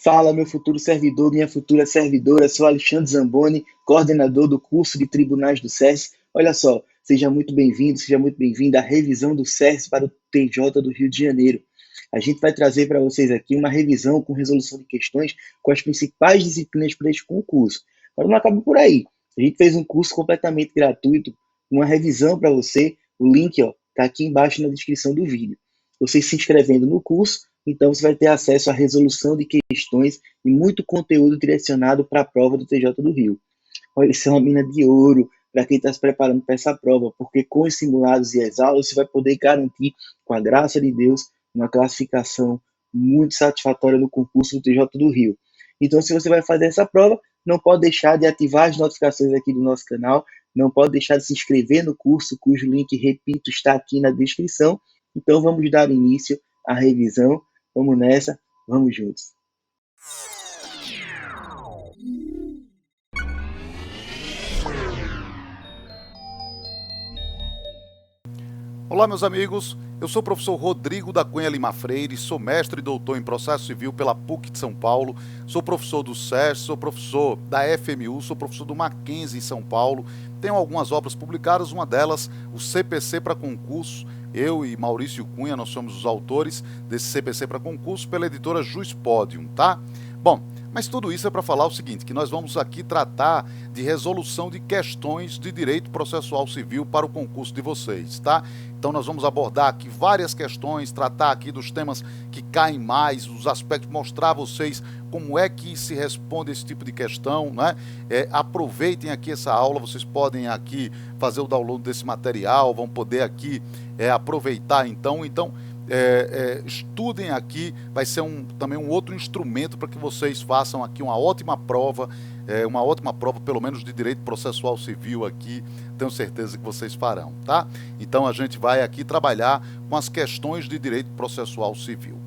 Fala, meu futuro servidor, minha futura servidora, sou Alexandre Zamboni, coordenador do curso de Tribunais do SERS. Olha só, seja muito bem-vindo, seja muito bem-vinda à revisão do SERS para o TJ do Rio de Janeiro. A gente vai trazer para vocês aqui uma revisão com resolução de questões com as principais disciplinas para este concurso. Mas não acaba por aí. A gente fez um curso completamente gratuito, uma revisão para você. O link está aqui embaixo na descrição do vídeo. Você se inscrevendo no curso, então você vai ter acesso à resolução de questões e muito conteúdo direcionado para a prova do TJ do Rio. Olha, isso é uma mina de ouro para quem está se preparando para essa prova, porque com os simulados e as aulas você vai poder garantir, com a graça de Deus, uma classificação muito satisfatória no concurso do TJ do Rio. Então, se você vai fazer essa prova, não pode deixar de ativar as notificações aqui do nosso canal, não pode deixar de se inscrever no curso, cujo link, repito, está aqui na descrição. Então, vamos dar início à revisão. Vamos nessa, vamos juntos. Olá, meus amigos, eu sou o professor Rodrigo da Cunha Lima Freire, sou mestre e doutor em processo civil pela PUC de São Paulo, sou professor do SERS, sou professor da FMU, sou professor do Mackenzie em São Paulo, tenho algumas obras publicadas, uma delas, o CPC para concurso. Eu e Maurício Cunha, nós somos os autores desse CPC para concurso pela editora Juspodium, tá? Bom, mas tudo isso é para falar o seguinte, que nós vamos aqui tratar de resolução de questões de direito processual civil para o concurso de vocês, tá? Então nós vamos abordar aqui várias questões, tratar aqui dos temas que caem mais, os aspectos, mostrar a vocês como é que se responde esse tipo de questão, né? Aproveitem aqui essa aula, vocês podem aqui fazer o download desse material, vão poder aqui aproveitar então, estudem aqui, vai ser também um outro instrumento para que vocês façam aqui uma ótima prova pelo menos de direito processual civil aqui, tenho certeza que vocês farão, tá? Então a gente vai aqui trabalhar com as questões de direito processual civil.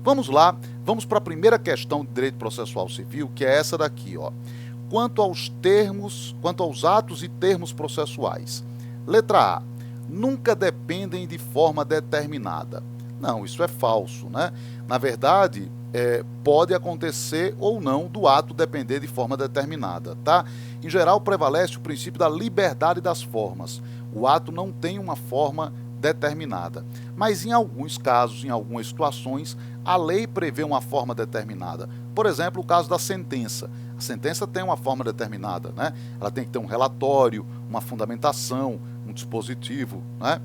Vamos lá, vamos para a primeira questão de direito processual civil, que é essa daqui, ó. Quanto aos atos e termos processuais. Letra A. Nunca dependem de forma determinada. Não, isso é falso, né? Na verdade, pode acontecer ou não do ato depender de forma determinada, tá? Em geral, prevalece o princípio da liberdade das formas. O ato não tem uma forma determinada. Mas em alguns casos, em algumas situações, a lei prevê uma forma determinada. Por exemplo, o caso da sentença. A sentença tem uma forma determinada, né? Ela tem que ter um relatório, uma fundamentação, um dispositivo, né?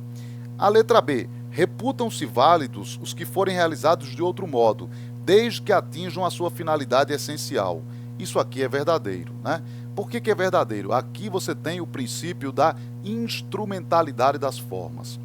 A letra B. Reputam-se válidos os que forem realizados de outro modo, desde que atinjam a sua finalidade essencial. Isso aqui é verdadeiro, né? Por que é verdadeiro? Aqui você tem o princípio da instrumentalidade das formas.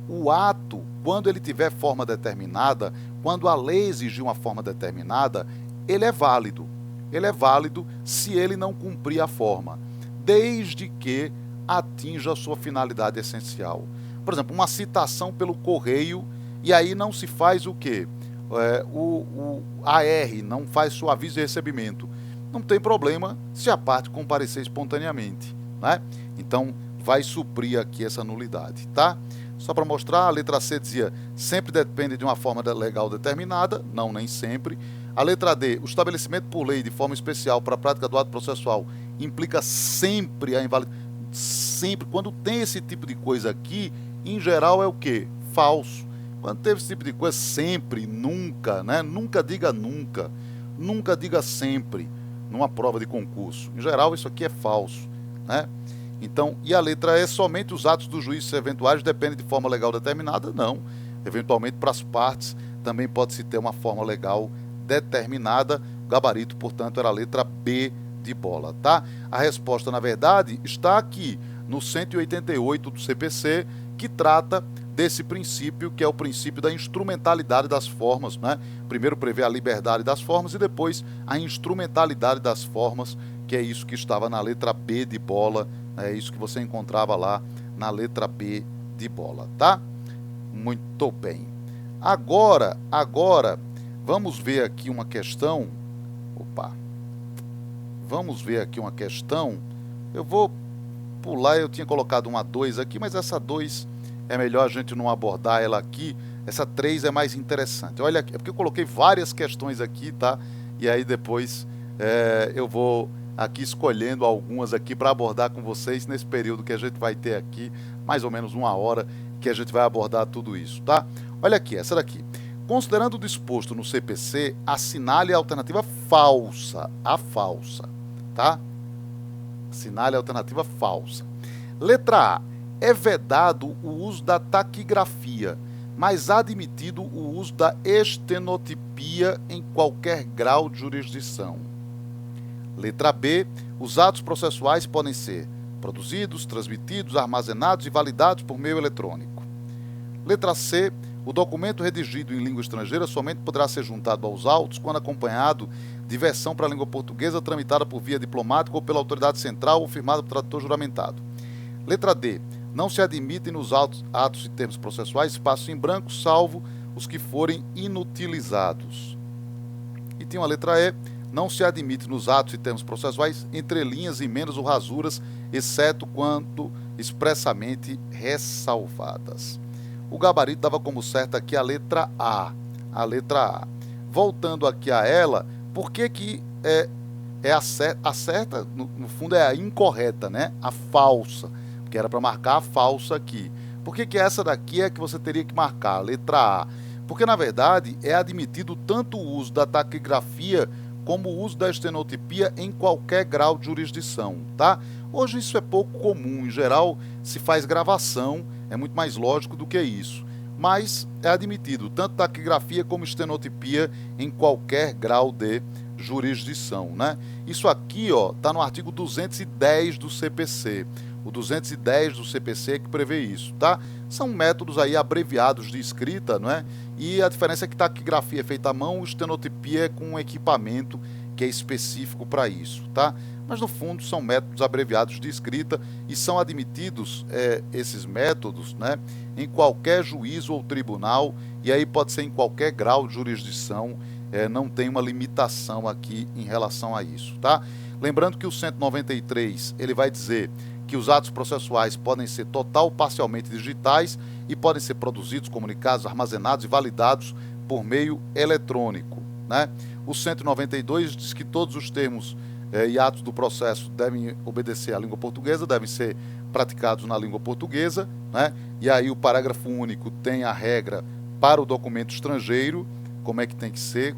O ato, quando ele tiver forma determinada, quando a lei exigir uma forma determinada, ele é válido. Ele é válido se ele não cumprir a forma, desde que atinja a sua finalidade essencial. Por exemplo, uma citação pelo correio, e aí não se faz o quê? O AR, não faz o aviso de recebimento. Não tem problema se a parte comparecer espontaneamente, né? Então, vai suprir aqui essa nulidade, tá? Só para mostrar, a letra C dizia, sempre depende de uma forma legal determinada. Não, nem sempre. A letra D, o estabelecimento por lei de forma especial para a prática do ato processual implica sempre a invalidade. Sempre, quando tem esse tipo de coisa aqui, em geral é o quê? Falso. Quando teve esse tipo de coisa, sempre, nunca, né? Nunca diga nunca. Nunca diga sempre numa prova de concurso. Em geral, isso aqui é falso, né? Então, e a letra E, somente os atos do juiz eventuais dependem de forma legal determinada? Não. Eventualmente, para as partes, também pode-se ter uma forma legal determinada. O gabarito, portanto, era a letra B de bola, tá? A resposta, na verdade, está aqui no 188 do CPC, que trata desse princípio, que é o princípio da instrumentalidade das formas, né? Primeiro prevê a liberdade das formas e depois a instrumentalidade das formas, que é isso que estava na letra B de bola, é isso que você encontrava lá na letra B de bola, tá? Muito bem. Agora, vamos ver aqui uma questão. Vamos ver aqui uma questão. Eu vou pular, eu tinha colocado uma 2 aqui, mas essa 2 é melhor a gente não abordar ela aqui. Essa 3 é mais interessante. Olha aqui, é porque eu coloquei várias questões aqui, tá? e aí depois eu vou aqui escolhendo algumas aqui para abordar com vocês nesse período que a gente vai ter aqui, mais ou menos 1 hora, que a gente vai abordar tudo isso, tá? Olha aqui, essa daqui. Considerando o disposto no CPC, assinale a alternativa falsa, a falsa, tá? Assinale a alternativa falsa. Letra A. É vedado o uso da taquigrafia, mas admitido o uso da estenotipia em qualquer grau de jurisdição. Letra B. Os atos processuais podem ser produzidos, transmitidos, armazenados e validados por meio eletrônico. Letra C. O documento redigido em língua estrangeira somente poderá ser juntado aos autos quando acompanhado de versão para a língua portuguesa tramitada por via diplomática ou pela autoridade central ou firmada por tradutor juramentado. Letra D. Não se admitem nos atos e termos processuais espaços em branco, salvo os que forem inutilizados. E tem uma letra E. Não se admite nos atos e termos processuais entrelinhas, emendas ou rasuras, exceto quando expressamente ressalvadas. O gabarito dava como certa aqui a letra A. A letra A. Voltando aqui a ela, por que a certa, no fundo, é a incorreta, né? A falsa, porque era para marcar a falsa aqui. Por que essa daqui é que você teria que marcar, a letra A? Porque, na verdade, é admitido tanto o uso da taquigrafia como o uso da estenotipia em qualquer grau de jurisdição, tá? Hoje isso é pouco comum, em geral se faz gravação, é muito mais lógico do que isso. Mas é admitido tanto taquigrafia como estenotipia em qualquer grau de jurisdição, né? Isso aqui, ó, tá no artigo 210 do CPC. O 210 do CPC que prevê isso, tá? São métodos aí abreviados de escrita, não é? E a diferença é que taquigrafia é feita à mão, estenotipia é com um equipamento que é específico para isso, tá? Mas no fundo são métodos abreviados de escrita e são admitidos esses métodos, né, em qualquer juízo ou tribunal, e aí pode ser em qualquer grau de jurisdição, não tem uma limitação aqui em relação a isso, tá? Lembrando que o 193 ele vai dizer que os atos processuais podem ser total ou parcialmente digitais e podem ser produzidos, comunicados, armazenados e validados por meio eletrônico, né? O 192 diz que todos os termos e atos do processo devem obedecer à língua portuguesa, devem ser praticados na língua portuguesa, né? E aí o parágrafo único tem a regra para o documento estrangeiro, como é que tem que ser,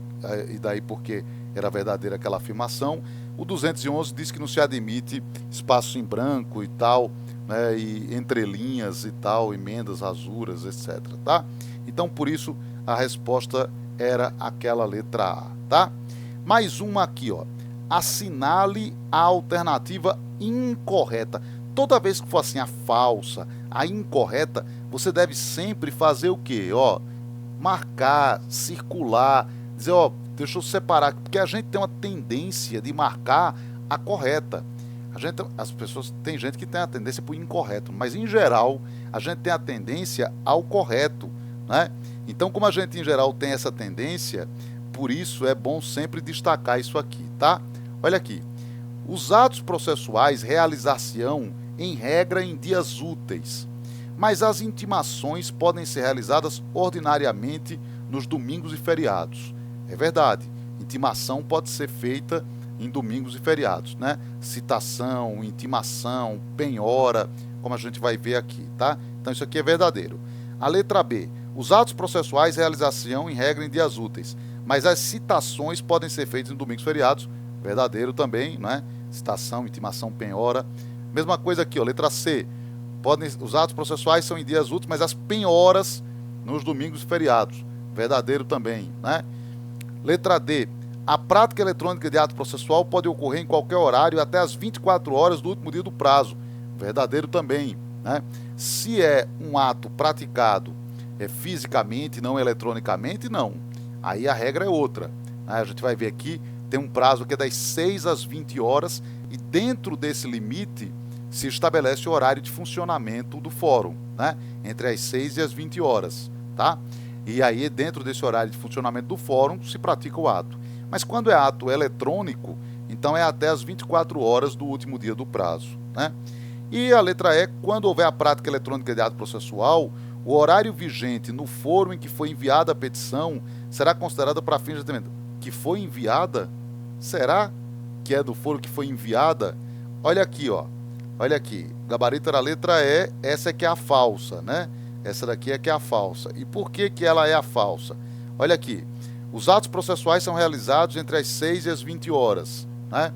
e daí porque era verdadeira aquela afirmação. O 211 diz que não se admite espaço em branco e tal, né, e entrelinhas e tal, emendas, rasuras, etc. Tá? Então, por isso, a resposta era aquela letra A. Tá? Mais uma aqui, ó. Assinale a alternativa incorreta. Toda vez que for assim a falsa, a incorreta, você deve sempre fazer o quê? Ó, marcar, circular, dizer, ó, deixa eu separar, porque a gente tem uma tendência de marcar a correta. As pessoas, tem gente que tem a tendência para o incorreto, mas em geral a gente tem a tendência ao correto, né? Então, como a gente em geral tem essa tendência, por isso é bom sempre destacar isso aqui, tá? Olha aqui, os atos processuais realizar-se-ão em regra em dias úteis, mas as intimações podem ser realizadas ordinariamente nos domingos e feriados. É verdade, intimação pode ser feita em domingos e feriados, né? Citação, intimação, penhora, como a gente vai ver aqui, tá? Então isso aqui é verdadeiro. A letra B, os atos processuais realizar-se-ão em regra em dias úteis, mas as citações podem ser feitas em domingos e feriados. Verdadeiro também, né? Citação, intimação, penhora. Mesma coisa aqui, ó, letra C. Os atos processuais são em dias úteis, mas as penhoras nos domingos e feriados. Verdadeiro também, né? Letra D. A prática eletrônica de ato processual pode ocorrer em qualquer horário até as 24 horas do último dia do prazo. Verdadeiro também, né? Se é um ato praticado fisicamente, não eletronicamente, não. Aí a regra é outra, né? A gente vai ver aqui, tem um prazo que é das 6 às 20 horas e dentro desse limite se estabelece o horário de funcionamento do fórum, né? Entre as 6 e as 20 horas, tá? E aí dentro desse horário de funcionamento do fórum se pratica o ato. Mas quando é ato eletrônico, então é até as 24 horas do último dia do prazo, né? E a letra E, quando houver a prática eletrônica de ato processual, o horário vigente no fórum em que foi enviada a petição será considerado para fins de atendimento. que foi enviada? Será que é do foro que foi enviada? Olha aqui, ó. Olha aqui. O gabarito era a letra E, essa é que é a falsa, né? Essa daqui é que é a falsa. E por que que ela é a falsa? Olha aqui. Os atos processuais são realizados entre as 6 e as 20 horas, né?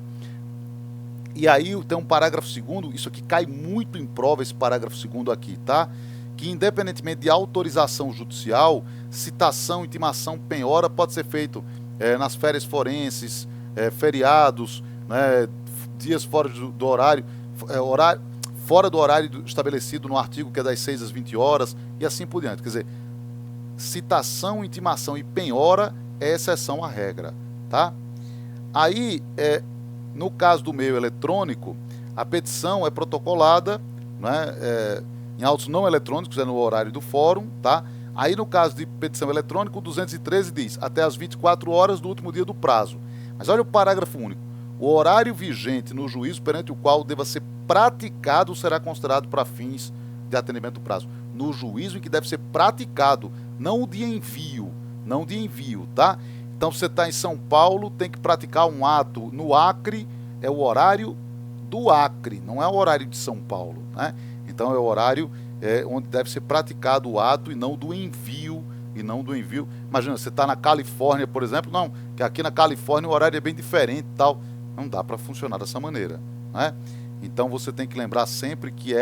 E aí tem um parágrafo segundo, isso aqui cai muito em prova, esse parágrafo segundo aqui, tá? Que independentemente de autorização judicial, citação, intimação, penhora pode ser feito nas férias forenses, feriados, né, dias fora do horário, fora do horário estabelecido no artigo que é das 6 às 20 horas e assim por diante. Quer dizer, citação, intimação e penhora é exceção à regra, tá? Aí, no caso do meio eletrônico, a petição é protocolada, né, em autos não eletrônicos, é no horário do fórum, tá? Aí, no caso de petição eletrônica, o 213 diz até as 24 horas do último dia do prazo. Mas olha o parágrafo único. O horário vigente no juízo perante o qual deva ser praticado será considerado para fins de atendimento do prazo. No juízo em que deve ser praticado, não o de envio, não de envio, tá? Então, você está em São Paulo, tem que praticar um ato no Acre, é o horário do Acre, não é o horário de São Paulo, né? Então, é o horário onde deve ser praticado o ato e não do envio, Imagina, você está na Califórnia, por exemplo, não, que aqui na Califórnia o horário é bem diferente e tal, não dá para funcionar dessa maneira, né? Então, você tem que lembrar sempre que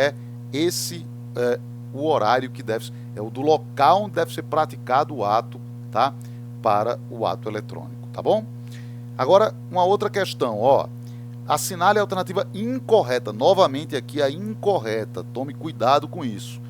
esse o horário que deve, é o do local onde deve ser praticado o ato, tá? Para o ato eletrônico, tá bom? Agora, uma outra questão, ó. Assinale a alternativa incorreta. Novamente aqui a incorreta. Tome cuidado com isso.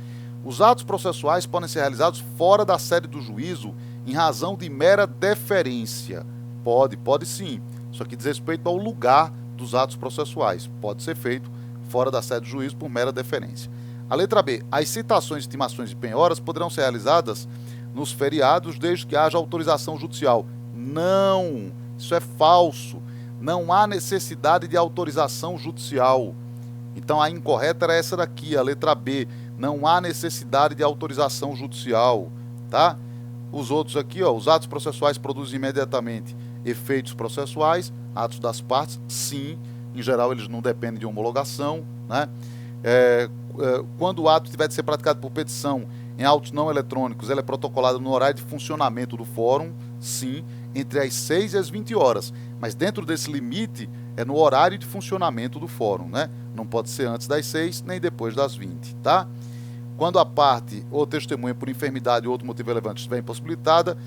Os atos processuais podem ser realizados fora da sede do juízo em razão de mera deferência. Pode sim. Isso aqui diz respeito ao lugar dos atos processuais. Pode ser feito fora da sede do juízo por mera deferência. A letra B. As citações, intimações e penhoras poderão ser realizadas nos feriados desde que haja autorização judicial. Não, isso é falso. Não há necessidade de autorização judicial. Então a incorreta era essa daqui, a letra B. Não há necessidade de autorização judicial, tá? Os outros aqui, ó, os atos processuais produzem imediatamente efeitos processuais, atos das partes, sim. Em geral eles não dependem de homologação, né? Quando o ato tiver de ser praticado por petição em autos não eletrônicos, ele é protocolado no horário de funcionamento do fórum, sim, entre as 6 e as 20 horas. Mas dentro desse limite, é no horário de funcionamento do fórum, né? Não pode ser antes das 6, nem depois das 20, tá? Quando a parte ou testemunha por enfermidade ou outro motivo relevante estiver impossibilitada,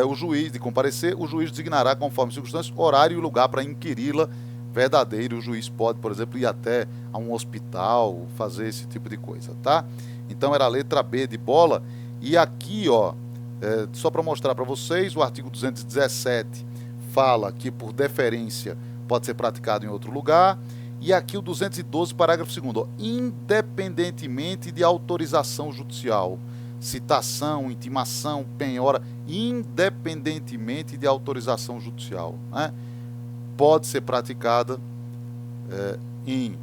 o juiz de comparecer, o juiz designará, conforme circunstâncias, horário e lugar para inquiri-la verdadeiro. O juiz pode, por exemplo, ir até a um hospital, fazer esse tipo de coisa, tá? Então era a letra B de bola. E aqui, ó, só para mostrar para vocês, o artigo 217 fala que por deferência pode ser praticado em outro lugar. E aqui o 212, parágrafo 2º, ó, independentemente de autorização judicial. Citação, intimação, penhora, independentemente de autorização judicial, né? Pode ser praticada em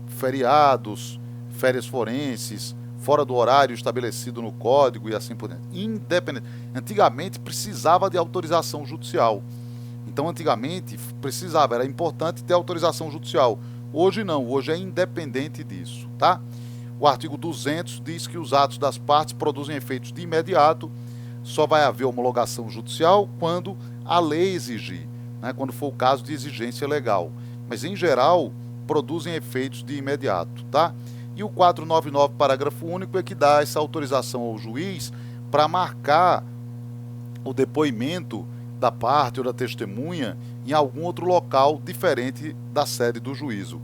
feriados, férias forenses, fora do horário estabelecido no código e assim por diante. Independente. Antigamente precisava de autorização judicial. Então, antigamente precisava, era importante ter autorização judicial. Hoje não, hoje é independente disso, tá? O artigo 200 diz que os atos das partes produzem efeitos de imediato, só vai haver homologação judicial quando a lei exigir, né? Quando for o caso de exigência legal. Mas, em geral, produzem efeitos de imediato, tá? E o 499, parágrafo único, é que dá essa autorização ao juiz para marcar o depoimento da parte ou da testemunha em algum outro local diferente da sede do juízo.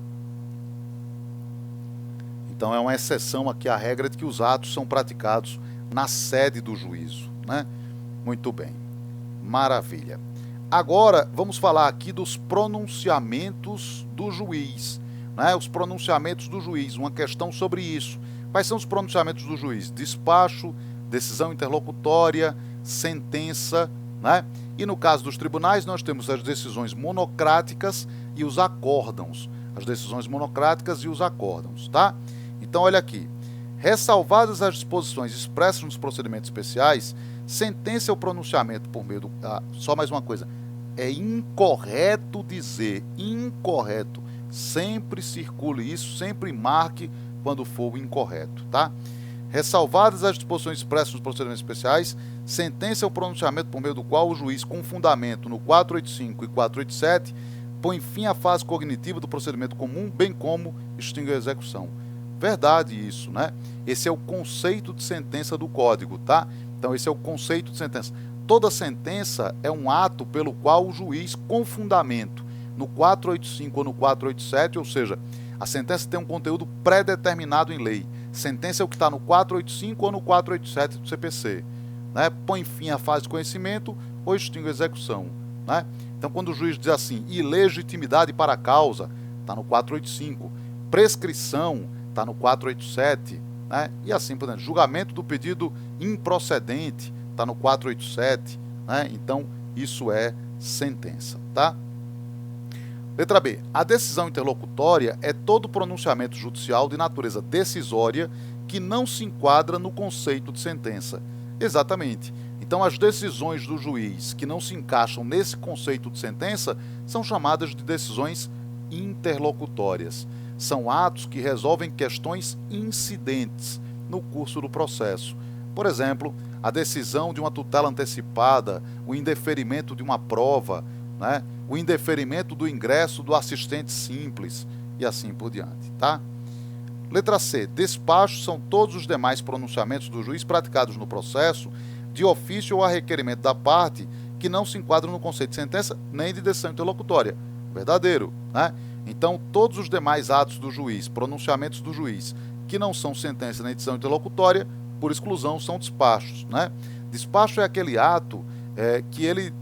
Então é uma exceção aqui à regra de que os atos são praticados na sede do juízo, né? Muito bem, maravilha. Agora vamos falar aqui dos pronunciamentos do juiz, né? Os pronunciamentos do juiz, uma questão sobre isso. Quais são os pronunciamentos do juiz? Despacho, decisão interlocutória, sentença, né? E no caso dos tribunais, nós temos as decisões monocráticas e os acórdãos. As decisões monocráticas e os acórdãos, tá? Então, olha aqui. Ressalvadas as disposições expressas nos procedimentos especiais, Sentença é o pronunciamento por meio do... só mais uma coisa. É incorreto dizer, incorreto. Sempre circule isso, sempre marque quando for o incorreto, tá? Ressalvadas as disposições expressas nos procedimentos especiais, sentença é o pronunciamento por meio do qual o juiz, com fundamento no 485 e 487, põe fim à fase cognitiva do procedimento comum, bem como extingue a execução. Verdade isso, né? Esse é o conceito de sentença do Código, tá? Então esse é o conceito de sentença. Toda sentença é um ato pelo qual o juiz, com fundamento no 485 ou no 487, ou seja, a sentença tem um conteúdo pré-determinado em lei. Sentença é o que está no 485 ou no 487 do CPC. Né? Põe fim à fase de conhecimento ou extingue a execução. Né? Então, quando o juiz diz assim, ilegitimidade para a causa, está no 485. Prescrição, está no 487. Né? E assim por diante. Julgamento do pedido improcedente, está no 487. Né? Então, isso é sentença. Tá? Letra B. A decisão interlocutória é todo pronunciamento judicial de natureza decisória que não se enquadra no conceito de sentença. Exatamente. Então, as decisões do juiz que não se encaixam nesse conceito de sentença são chamadas de decisões interlocutórias. São atos que resolvem questões incidentes no curso do processo. Por exemplo, a decisão de uma tutela antecipada, o indeferimento de uma prova, né? O indeferimento do ingresso do assistente simples e assim por diante, tá? Letra C. Despachos são todos os demais pronunciamentos do juiz praticados no processo, de ofício ou a requerimento da parte, que não se enquadram no conceito de sentença nem de decisão interlocutória. Verdadeiro, né? Então, todos os demais atos do juiz, pronunciamentos do juiz, que não são sentença nem decisão interlocutória, por exclusão, são despachos, né? Despacho é aquele ato que ele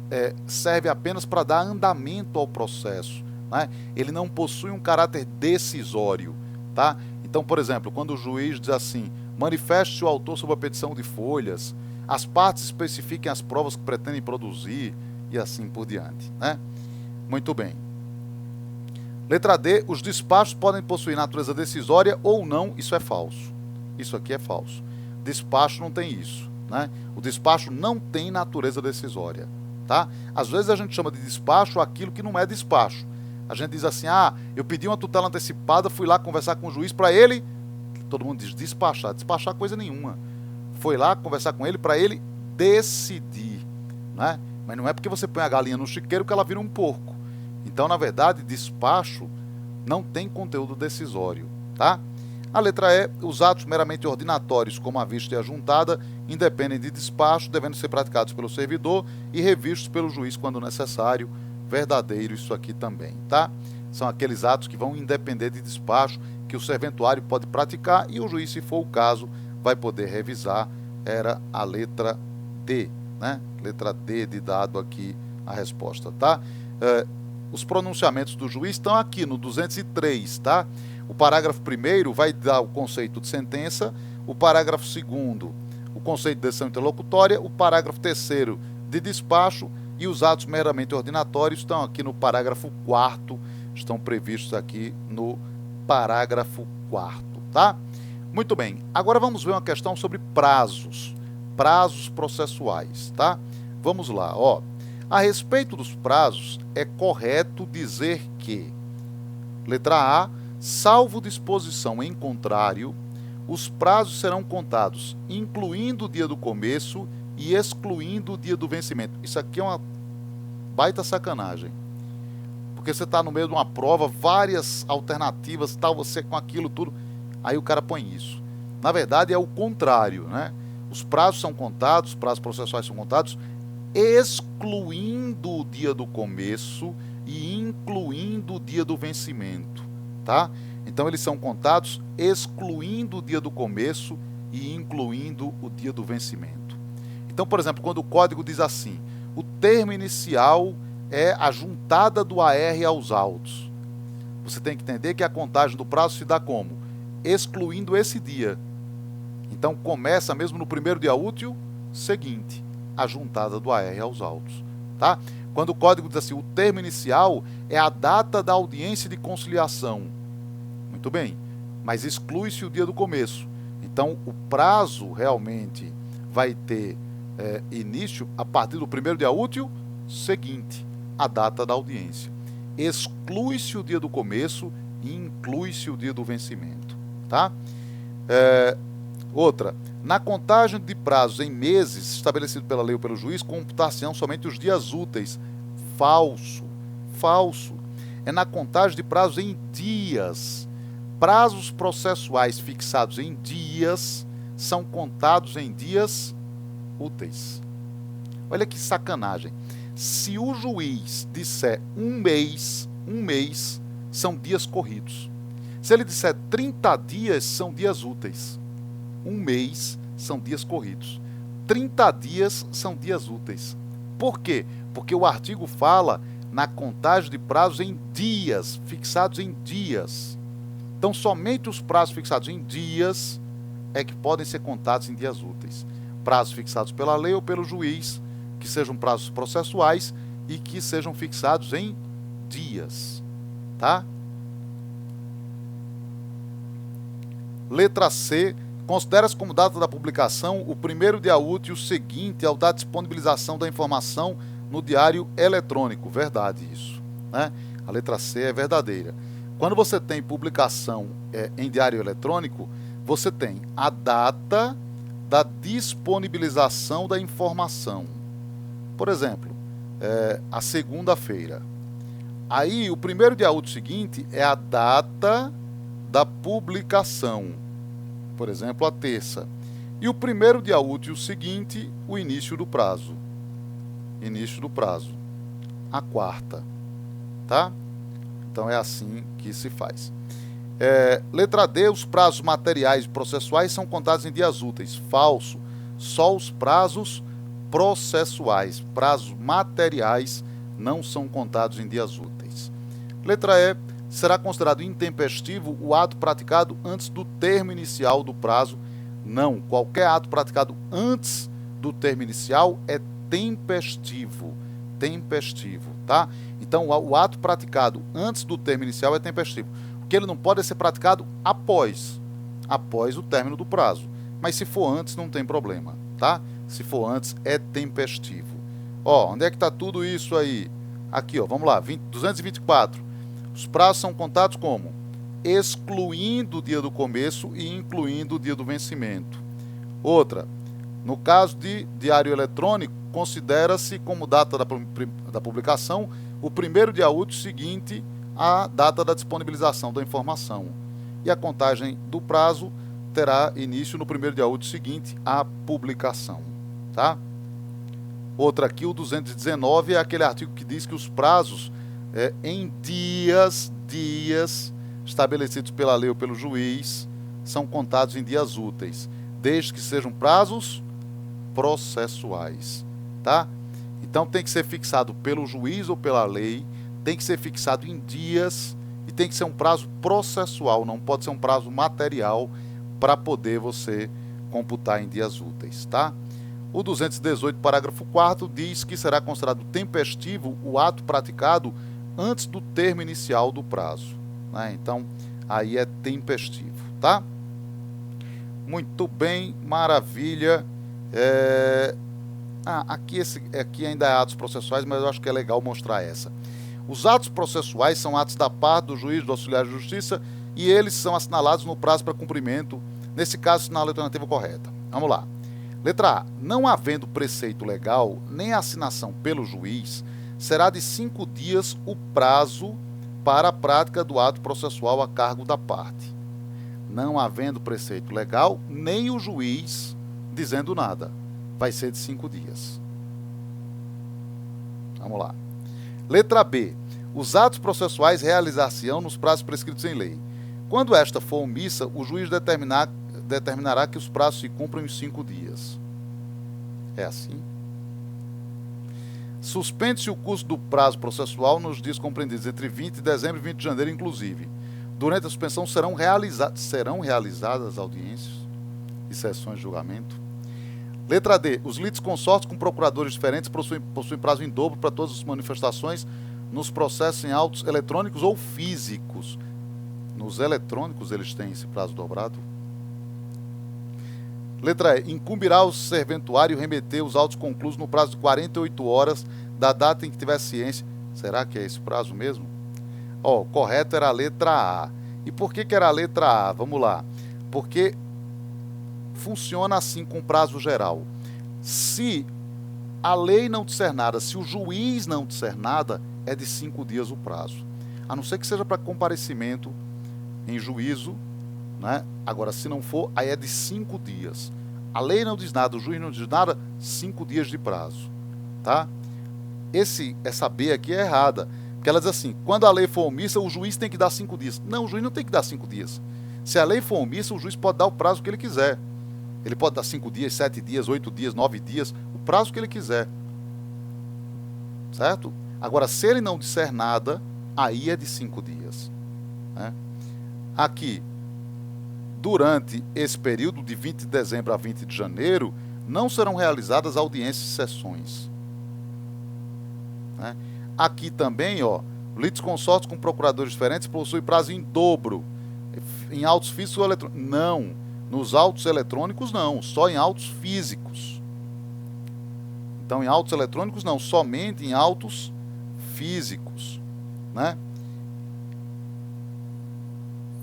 serve apenas para dar andamento ao processo, né? Ele não possui um caráter decisório, tá? Então, por exemplo, quando o juiz diz assim, manifeste-se o autor sobre a petição de folhas, as partes especifiquem as provas que pretendem produzir e assim por diante, né? Muito bem. Letra D, os despachos podem possuir natureza decisória ou não, isso é falso. Isso aqui é falso. Despacho não tem isso, né? O despacho não tem natureza decisória, tá? Às vezes a gente chama de despacho aquilo que não é despacho. A gente diz assim, eu pedi uma tutela antecipada, fui lá conversar com o juiz para ele, todo mundo diz despachar, despachar coisa nenhuma. Foi lá conversar com ele para ele decidir, né? Mas não é porque você põe a galinha no chiqueiro que ela vira um porco. Então, na verdade, despacho não tem conteúdo decisório, tá? A letra E, os atos meramente ordinatórios, como a vista e a juntada, independem de despacho, devendo ser praticados pelo servidor e revistos pelo juiz quando necessário. Verdadeiro isso aqui também, tá? São aqueles atos que vão independer de despacho, que o serventuário pode praticar e o juiz, se for o caso, vai poder revisar. Era a letra D, né? Letra D de dado aqui a resposta, tá? Os pronunciamentos do juiz estão aqui no 203, tá? O parágrafo 1º vai dar o conceito de sentença, o parágrafo 2º, o conceito de decisão interlocutória, o parágrafo 3º de despacho e os atos meramente ordinatórios estão aqui no parágrafo 4º, estão previstos aqui no parágrafo 4º, tá? Muito bem, agora vamos ver uma questão sobre prazos processuais, tá? Vamos lá, ó. A respeito dos prazos, é correto dizer que, letra A, salvo disposição em contrário, os prazos serão contados, incluindo o dia do começo e excluindo o dia do vencimento. Isso aqui é uma baita sacanagem. Porque você está no meio de uma prova, várias alternativas, tal, você com aquilo tudo, aí o cara põe isso. Na verdade, é o contrário, né? Os prazos são contados, os prazos processuais são contados, excluindo o dia do começo e incluindo o dia do vencimento, tá? Então, eles são contados excluindo o dia do começo e incluindo o dia do vencimento. Então, por exemplo, quando o código diz assim, o termo inicial é a juntada do AR aos autos. Você tem que entender que a contagem do prazo se dá como? Excluindo esse dia. Então, começa mesmo no primeiro dia útil seguinte, a juntada do AR aos autos, tá? Quando o código diz assim, o termo inicial é a data da audiência de conciliação. Muito bem, mas exclui-se o dia do começo. Então, o prazo realmente vai ter início a partir do primeiro dia útil seguinte, a data da audiência. Exclui-se o dia do começo e inclui-se o dia do vencimento, tá? Outra, na contagem de prazos em meses estabelecido pela lei ou pelo juiz, computar-se-ão somente os dias úteis. Falso. É na contagem de prazos em dias. Prazos processuais fixados em dias são contados em dias úteis. Olha que sacanagem. Se o juiz disser um mês são dias corridos. Se ele disser 30 dias, são dias úteis. Um mês são dias corridos. 30 dias são dias úteis. Por quê? Porque o artigo fala na contagem de prazos em dias, fixados em dias. Então, somente os prazos fixados em dias é que podem ser contados em dias úteis. Prazos fixados pela lei ou pelo juiz, que sejam prazos processuais e que sejam fixados em dias, tá? Letra C, considera-se como data da publicação o primeiro dia útil seguinte ao da disponibilização da informação no diário eletrônico. Verdade isso, né? A letra C é verdadeira. Quando você tem publicação em diário eletrônico, você tem a data da disponibilização da informação. Por exemplo, a segunda-feira. Aí, o primeiro dia útil seguinte é a data da publicação. Por exemplo, a terça. E o primeiro dia útil seguinte, o início do prazo. Início do prazo. A quarta. Tá? Então, é assim que se faz. Letra D, os prazos materiais e processuais são contados em dias úteis. Falso. Só os prazos processuais. Prazos materiais não são contados em dias úteis. Letra E, será considerado intempestivo o ato praticado antes do termo inicial do prazo? Não. Qualquer ato praticado antes do termo inicial é tempestivo. Tempestivo, tá? Então, o ato praticado antes do termo inicial é tempestivo. Porque ele não pode ser praticado após o término do prazo. Mas se for antes, não tem problema, tá? Se for antes, é tempestivo. Ó, onde é que está tudo isso aí? Aqui, ó, vamos lá, 224. Os prazos são contados como? Excluindo o dia do começo e incluindo o dia do vencimento. Outra, no caso de diário eletrônico, considera-se como data da publicação o primeiro dia útil seguinte à data da disponibilização da informação. E a contagem do prazo terá início no primeiro dia útil seguinte à publicação. Tá? Outra aqui, o 219, é aquele artigo que diz que os prazos em dias estabelecidos pela lei ou pelo juiz são contados em dias úteis, desde que sejam prazos processuais, tá? Então tem que ser fixado pelo juiz ou pela lei, tem que ser fixado em dias e tem que ser um prazo processual, não pode ser um prazo material para poder você computar em dias úteis, tá? O 218, parágrafo 4º, diz que será considerado tempestivo o ato praticado antes do termo inicial do prazo, né? Então, aí é tempestivo, tá? Muito bem, maravilha. Aqui ainda é atos processuais, mas eu acho que é legal mostrar essa. Os atos processuais são atos da parte do juiz, do auxiliar de justiça, e eles são assinalados no prazo para cumprimento, nesse caso, assinala a alternativa correta. Vamos lá. Letra A. Não havendo preceito legal, nem assinação pelo juiz, será de 5 dias o prazo para a prática do ato processual a cargo da parte. Não havendo preceito legal, nem o juiz dizendo nada. Vai ser de 5 dias. Vamos lá. Letra B. Os atos processuais realizar-se-ão nos prazos prescritos em lei. Quando esta for omissa, o juiz determinará que os prazos se cumpram em 5 dias. É assim. Suspende-se o curso do prazo processual nos dias compreendidos entre 20 de dezembro e 20 de janeiro, inclusive. Durante a suspensão serão realizadas audiências e sessões de julgamento. Letra D. Os litisconsortes com procuradores diferentes possuem prazo em dobro para todas as manifestações nos processos em autos eletrônicos ou físicos. Nos eletrônicos eles têm esse prazo dobrado. Letra E. Incumbirá o serventuário remeter os autos conclusos no prazo de 48 horas da data em que tiver ciência. Será que é esse prazo mesmo? Ó, correto era a letra A. E por que era a letra A? Vamos lá. Porque funciona assim com prazo geral. Se a lei não disser nada, se o juiz não disser nada, é de 5 dias o prazo. A não ser que seja para comparecimento em juízo, né? Agora, se não for, aí é de 5 dias. A lei não diz nada, o juiz não diz nada, 5 dias de prazo, tá? Essa B aqui é errada, porque ela diz assim, quando a lei for omissa, o juiz tem que dar 5 dias. Não, o juiz não tem que dar 5 dias. Se a lei for omissa, o juiz pode dar o prazo que ele quiser. Ele pode dar 5 dias, 7 dias, 8 dias, 9 dias, o prazo que ele quiser. Certo? Agora, se ele não disser nada, aí é de 5 dias. Né? Aqui, durante esse período de 20 de dezembro a 20 de janeiro, não serão realizadas audiências e sessões. Né? Aqui também, ó, litisconsortes com procuradores diferentes possui prazo em dobro. Em autos físicos ou eletrônicos? Não. Nos autos eletrônicos, não. Só em autos físicos. Então, em autos eletrônicos, não. Somente em autos físicos. Né?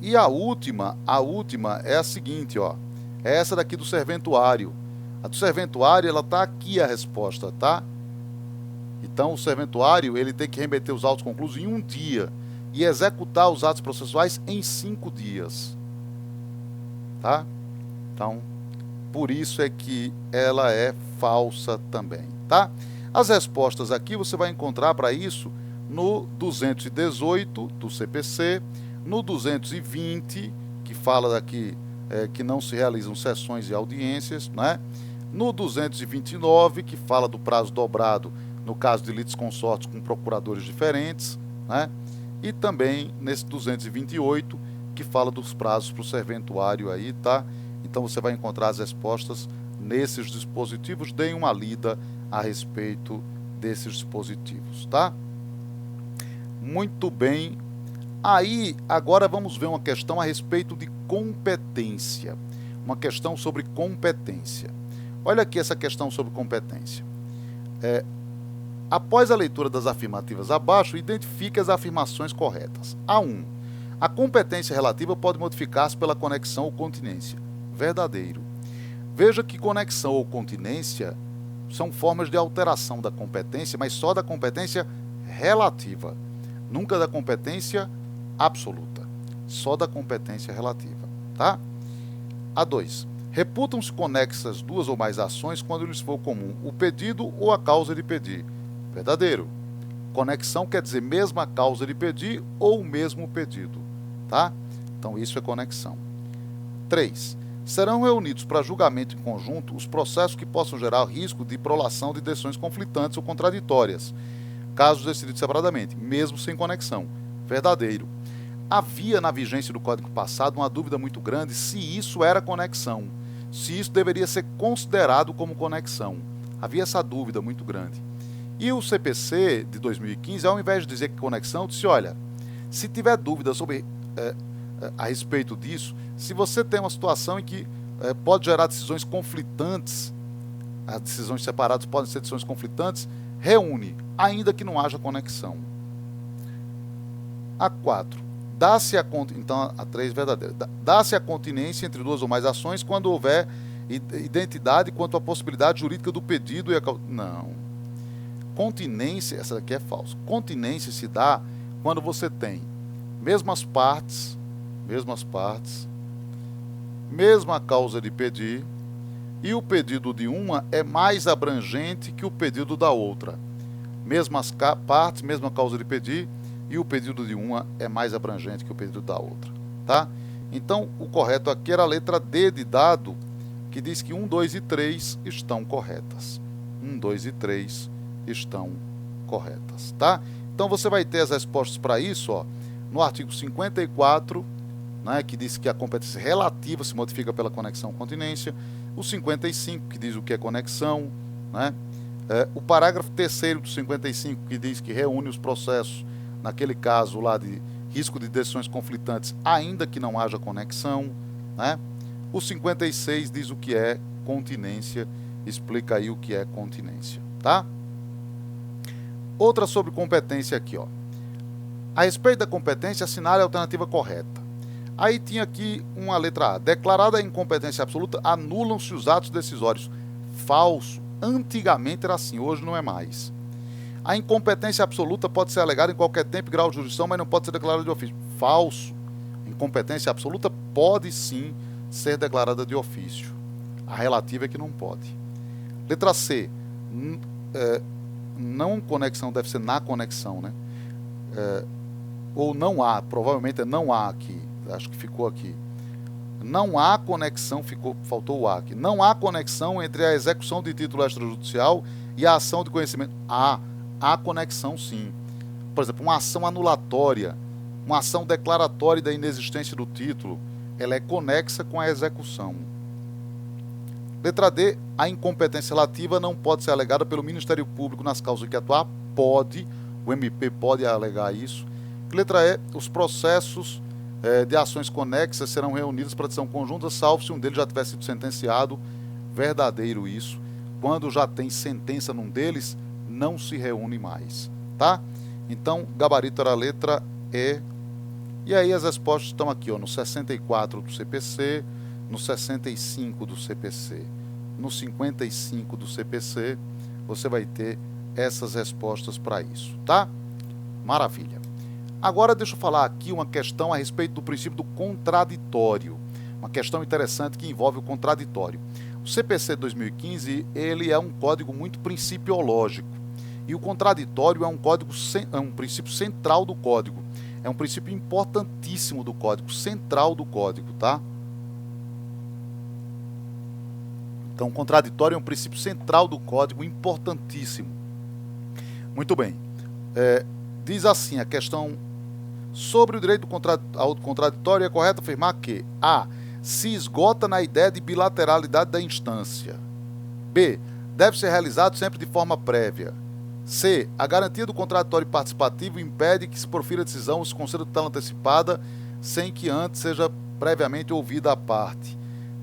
E a última é a seguinte, ó. É essa daqui do serventuário. A do serventuário, ela tá aqui a resposta, tá? Então, o serventuário, ele tem que remeter os autos conclusos em 1 dia e executar os atos processuais em 5 dias. Tá? Então, por isso é que ela é falsa também, tá? As respostas aqui você vai encontrar para isso no 218 do CPC, no 220, que fala daqui que não se realizam sessões e audiências, né? No 229, que fala do prazo dobrado no caso de litisconsortes com procuradores diferentes, né? E também nesse 228, que fala dos prazos para o serventuário aí, tá? Então você vai encontrar as respostas nesses dispositivos. Deem uma lida a respeito desses dispositivos, tá? Muito bem. Aí, agora vamos ver uma questão a respeito de competência. Uma questão sobre competência. Olha aqui essa questão sobre competência. Após a leitura das afirmativas abaixo, identifique as afirmações corretas. A1. A competência relativa pode modificar-se pela conexão ou continência. Verdadeiro. Veja que conexão ou continência são formas de alteração da competência, mas só da competência relativa. Nunca da competência absoluta. Só da competência relativa. Tá? A2. Reputam-se conexas 2 ou mais ações quando lhes for comum o pedido ou a causa de pedir. Verdadeiro. Conexão quer dizer mesma causa de pedir ou o mesmo pedido. Tá? Então, isso é conexão. 3. Serão reunidos para julgamento em conjunto os processos que possam gerar risco de prolação de decisões conflitantes ou contraditórias, casos decididos separadamente, mesmo sem conexão. Verdadeiro. Havia na vigência do Código passado uma dúvida muito grande se isso era conexão, se isso deveria ser considerado como conexão. Havia essa dúvida muito grande. E o CPC de 2015, ao invés de dizer que conexão, disse, olha, se tiver dúvida sobre a respeito disso, se você tem uma situação em que pode gerar decisões conflitantes, as decisões separadas podem ser decisões conflitantes, reúne, ainda que não haja conexão. A4. Então, a 3 verdadeira. Dá-se a continência entre 2 ou mais ações quando houver identidade quanto à possibilidade jurídica do pedido e a causa. Não. Continência, essa daqui é falsa. Continência se dá quando você tem mesmas partes, mesma causa de pedir, e o pedido de uma é mais abrangente que o pedido da outra. Mesmas partes, mesma causa de pedir, e o pedido de uma é mais abrangente que o pedido da outra. Tá? Então, o correto aqui era a letra D de dado, que diz que 1, 2 e 3 estão corretas. 1, 2 e 3 estão corretas. Tá? Então, você vai ter as respostas para isso, ó, no artigo 54, né, que diz que a competência relativa se modifica pela conexão ou continência, o 55, que diz o que é conexão, né, o parágrafo 3º do 55, que diz que reúne os processos, naquele caso lá de risco de decisões conflitantes, ainda que não haja conexão, né, o 56 diz o que é continência. Explica aí o que é continência, tá? Outra sobre competência aqui, ó. A respeito da competência, assinale a alternativa correta. Aí tinha aqui uma letra A. Declarada a incompetência absoluta, anulam-se os atos decisórios. Falso. Antigamente era assim, hoje não é mais. A incompetência absoluta pode ser alegada em qualquer tempo e grau de jurisdição, mas não pode ser declarada de ofício. Falso. Incompetência absoluta pode sim ser declarada de ofício. A relativa é que não pode. Letra C. Não conexão, deve ser na conexão, né? Ou não há, provavelmente é não há aqui. Acho que ficou aqui. Não há conexão, faltou o A aqui. Não há conexão entre a execução de título extrajudicial e a ação de conhecimento. Há conexão sim. Por exemplo, uma ação anulatória, uma ação declaratória da inexistência do título, ela é conexa com a execução. Letra D, a incompetência relativa não pode ser alegada pelo Ministério Público nas causas em que atuar. Pode, o MP pode alegar isso. Letra E, os processos de ações conexas serão reunidos para decisão conjunta, salvo se um deles já tiver sido sentenciado. Verdadeiro isso. Quando já tem sentença num deles, não se reúne mais, tá? Então, gabarito era a letra E. E aí as respostas estão aqui, ó, no 64 do CPC, no 65 do CPC, no 55 do CPC, você vai ter essas respostas para isso, tá? Maravilha. Agora deixa eu falar aqui uma questão a respeito do princípio do contraditório. Uma questão interessante que envolve o contraditório. O CPC 2015, ele é um código muito principiológico. E o contraditório é um princípio central do código. É um princípio importantíssimo do código, central do código, tá? Então, o contraditório é um princípio central do código, importantíssimo. Muito bem. Diz assim a questão sobre o direito ao contraditório, é correto afirmar que A. Se esgota na ideia de bilateralidade da instância. B. Deve ser realizado sempre de forma prévia. C. A garantia do contraditório participativo impede que se profira a decisão ou se conceda tutela antecipada sem que antes seja previamente ouvida a parte.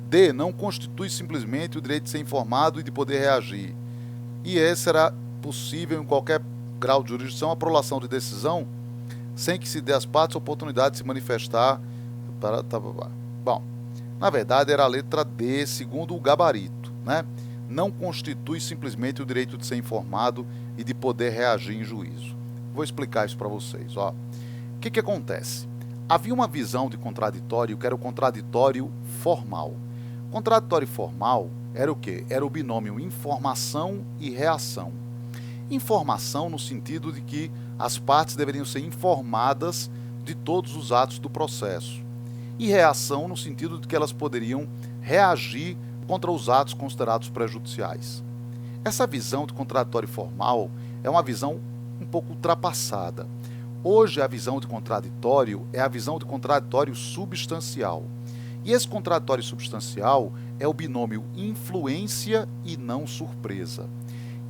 D. Não constitui simplesmente o direito de ser informado e de poder reagir. E E. Será possível em qualquer grau de jurisdição a prolação de decisão sem que se dê às partes a oportunidade de se manifestar. Bom, na verdade era a letra D, segundo o gabarito, né? Não constitui simplesmente o direito de ser informado e de poder reagir em juízo. Vou explicar isso para vocês. Ó. O que acontece? Havia uma visão de contraditório que era o contraditório formal. Contraditório formal era o quê? Era o binômio informação e reação. Informação no sentido de que as partes deveriam ser informadas de todos os atos do processo. E reação no sentido de que elas poderiam reagir contra os atos considerados prejudiciais. Essa visão de contraditório formal é uma visão um pouco ultrapassada. Hoje a visão de contraditório é a visão de contraditório substancial. E esse contraditório substancial é o binômio influência e não surpresa.